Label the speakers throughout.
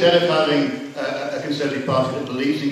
Speaker 1: instead of having a Conservative Party that believes in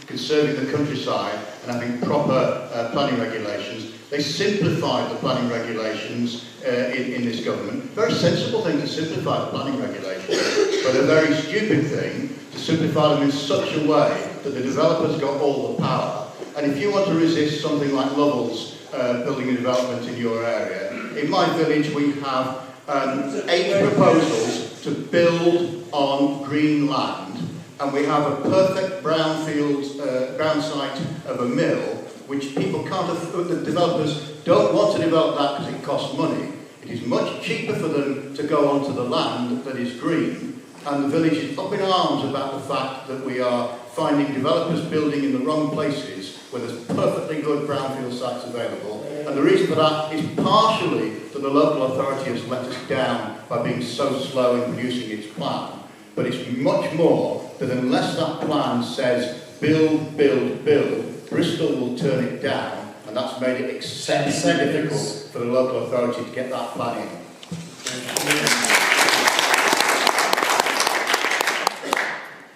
Speaker 1: conserving the countryside and having proper planning regulations, they simplified the planning regulations in this government. Very sensible thing to simplify the planning regulations, but a very stupid thing to simplify them in such a way that the developers got all the power. And if you want to resist something like Lovell's building and development in your area, in my village we have 8 proposals to build on green land, and we have a perfect brown site of a mill, which people can't afford. The developers don't want to develop that because it costs money. It is much cheaper for them to go onto the land that is green, and the village is up in arms about the fact that we are finding developers building in the wrong places where there's perfectly good brownfield sites available. And the reason for that is partially that the local authority has let us down by being so slow in producing its plan. But it's much more that unless that plan says build, build, build, Bristol will turn it down, and that's made it exceptionally difficult for the local authority to get that plan in.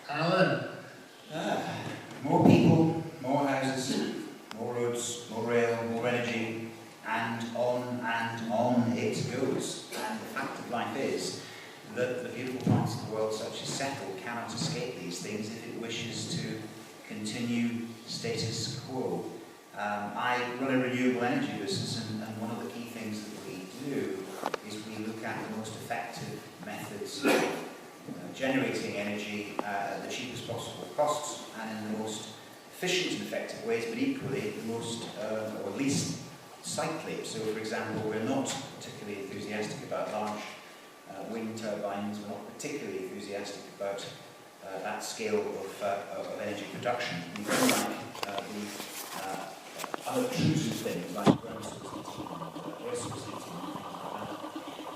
Speaker 2: Alan?
Speaker 3: More people, more houses, more roads, more rail, more energy, and on it goes. And the fact of life is that the beautiful parts of the world, such as Settle, cannot escape these things if it wishes to continue status quo. I run a renewable energy business, and one of the key things that we do is we look at the most effective methods of generating energy at the cheapest possible costs and in the most efficient and effective ways, but equally the most or least cyclic. So, for example, we're not particularly enthusiastic about large wind turbines. We're not particularly enthusiastic about that scale of energy production. We don't like the unobtrusive things like ground source heating and air source heating.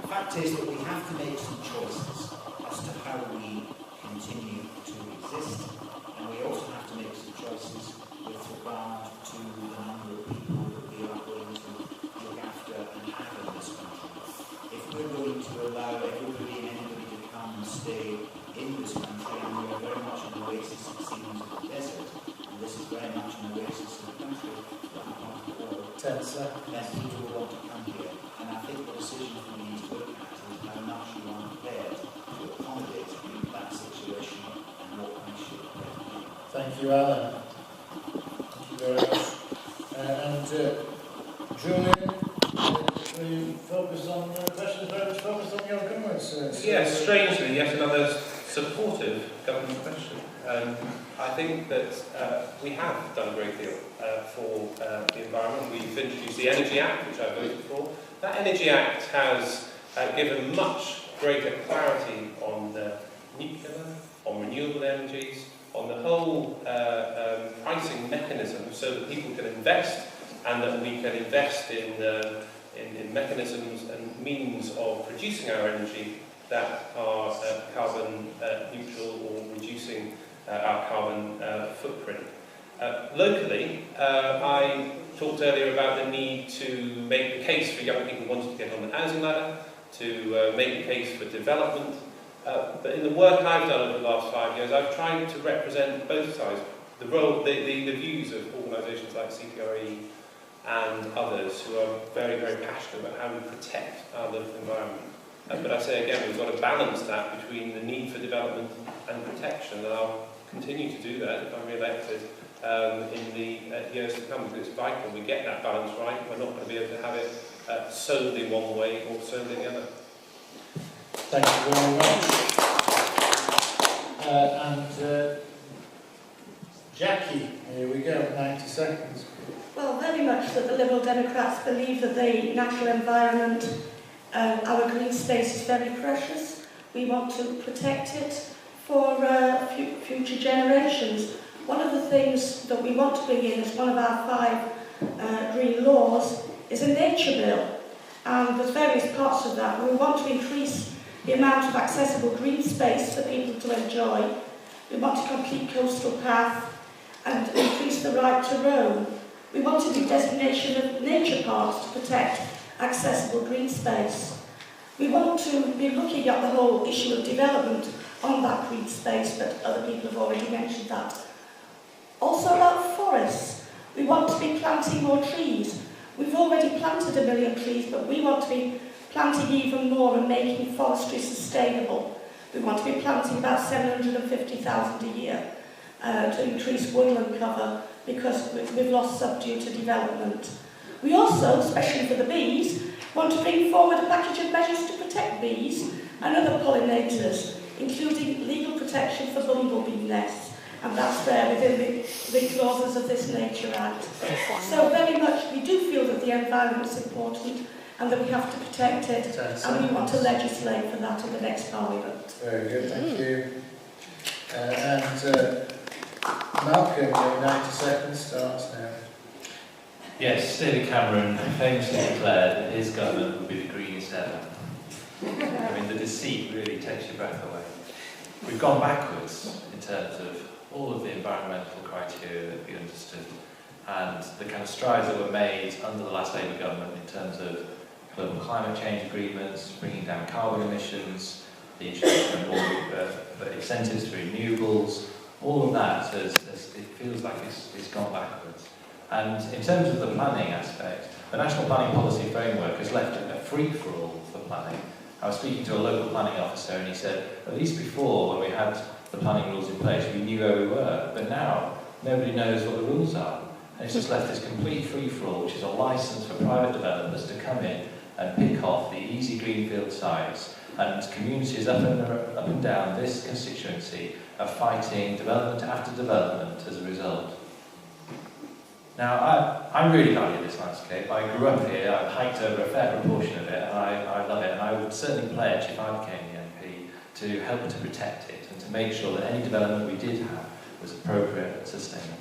Speaker 3: The fact is that we have to make some choices as to how we continue to exist, and we also have to make some choices with regard to the number of people that we are going to look after and have in this country. If we're going to allow everybody and anybody to come and stay in this country, and we are very much an oasis, it seems, of the desert, and this is very much an oasis of the country that we want to go, then people will want to come here. And I think the decision that we need to look at is how much you are prepared to accommodate that situation and what we should do.
Speaker 2: Thank you, Alan. Thank you very much. And Julian, will you focus on questions very much focused on your government's?
Speaker 4: Yes, strangely, yet another supportive government question. I think that we have done a great deal for the environment. We've introduced the Energy Act, which I voted for. That Energy Act has given much greater clarity on nuclear, on renewable energies, on the whole pricing mechanism, so that people can invest, and that we can invest in mechanisms and means of producing our energy that are carbon neutral or reducing our carbon footprint. Locally, I talked earlier about the need to make the case for young people wanting to get on the housing ladder, to make the case for development. But in the work I've done over the last 5 years, I've tried to represent both sides, the views of organisations like CPRE and others who are very, very passionate about how we protect our local environment. But I say again, we've got to balance that between the need for development and protection, and I'll continue to do that if I'm re-elected in the years to come, because it's vital we get that balance right. We're not going to be able to have it solely one way or solely the other.
Speaker 2: Thank you very much. And Jackie, here we go, 90 seconds.
Speaker 5: Well, very much that the Liberal Democrats believe that the natural environment, our green space, is very precious. We want to protect it for future generations. One of the things that we want to bring in as one of our 5 green laws is a nature bill. And there's various parts of that. We want to increase the amount of accessible green space for people to enjoy. We want to complete coastal path and increase the right to roam. We want to do designation of nature parks to protect accessible green space. We want to be looking at the whole issue of development on that green space, but other people have already mentioned that. Also about forests. We want to be planting more trees. We've already planted 1 million trees, but we want to be planting even more and making forestry sustainable. We want to be planting about 750,000 a year to increase woodland cover because we've lost subdue to development. We also, especially for the bees, want to bring forward a package of measures to protect bees and other pollinators, including legal protection for bumblebee nests, and that's there within the clauses of this Nature Act. So very much we do feel that the environment is important and that we have to protect it, and we want to legislate for that in the next Parliament.
Speaker 2: Very good, thank you. Malcolm, your 90 seconds starts now.
Speaker 6: Yes, David Cameron famously declared that his government would be the greenest ever. I mean, the deceit really takes your breath away. We've gone backwards in terms of all of the environmental criteria that we understood, and the kind of strides that were made under the last Labour government in terms of global climate change agreements, bringing down carbon emissions, the introduction of more incentives for renewables, all of that, it feels like it's gone backwards. And in terms of the planning aspect, the National Planning Policy Framework has left a free-for-all for planning. I was speaking to a local planning officer and he said, at least before, when we had the planning rules in place, we knew where we were, but now nobody knows what the rules are. And it's just left this complete free-for-all, which is a licence for private developers to come in and pick off the easy greenfield sites, and communities up and down this constituency are fighting development after development as a result. Now, I really value this landscape. I grew up here, I've hiked over a fair proportion of it, and I love it, and I would certainly pledge, if I became the MP, to help to protect it and to make sure that any development we did have was appropriate and sustainable.